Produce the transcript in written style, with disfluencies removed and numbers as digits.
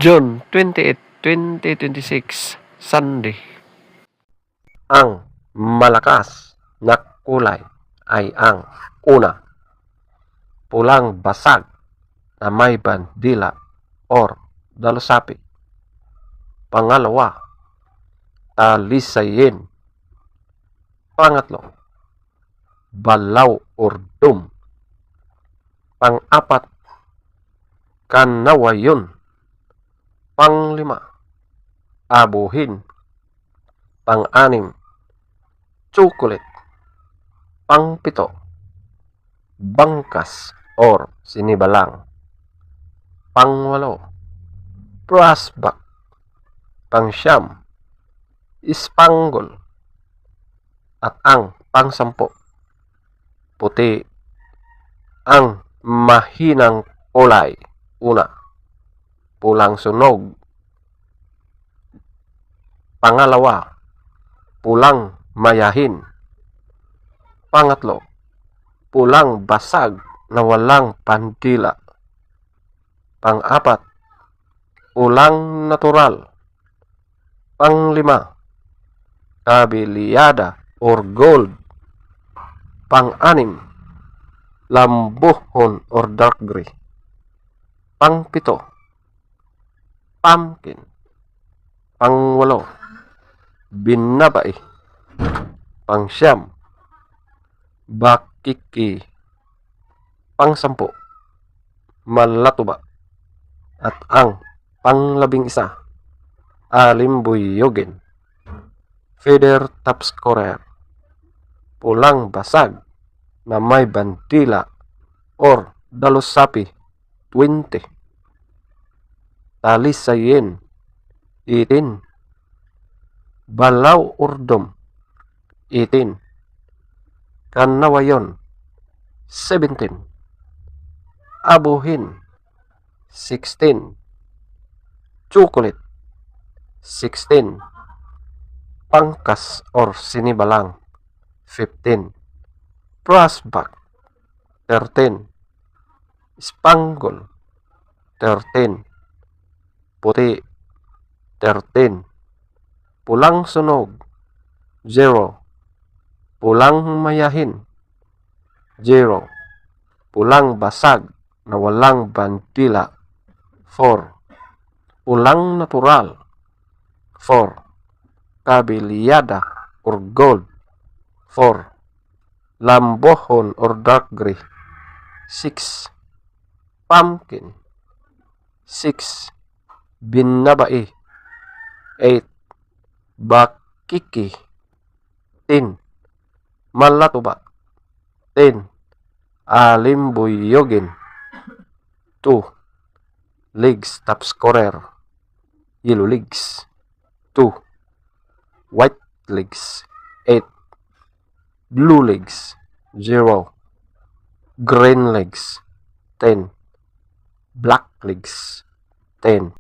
June 28, 2026, Sunday. Ang malakas na kulay ay ang una, pulang basag na may bandila or dalusapi. Pangalawa, talisayin. Pangatlo, balaw or dum. Pang-apat, kanawayon. Panglima, abuhin. Pang-anim, chocolate. Pang-pito, bangkas or sinibalang. Pang-walo, brassback. Pang-siyam, spangle. At ang pang-sampo, puti. Ang mahinang kulay, una, pulang sunog. Pangalawa, pulang mayahin. Pangatlo, pulang basag na walang pandila. Pang-apat, pulang natural. Panglima, kabiliyada or gold. Pang-anim, lambuhon or dark gray. Pang-pito, pumpkin. Pang-walo, binabay. Pang-siyam, bakiki. Pang-sampu, malatuba. At ang pang-labing-isa, alimbuyogin. Feather top scorer, pulang basag na may bandila or dalusapi, 20. Talisayin, 18. Balaw or dum, 18. Kanawayon, 17. Abuhin, 16. Chocolate, 16. Pangkas or sinibalang, 15. Brassback, 13. Spangle, 13. Puti, 13. Pulang sunog, 0. Pulang mayahin, 0. Pulang basag na walang bandila, 4. Pulang natural, 4. Kabiliyada or gold, 4. Lambohon or dark gray, 6. Pumpkin, 6. Binabai, 8. Bakiki, 10. Malatuba, 10. Alimbuyogin, 2. Legs top scorer, yellow legs, 2. White legs, 8. Blue legs, 0. Green legs, 10. Black legs, 10.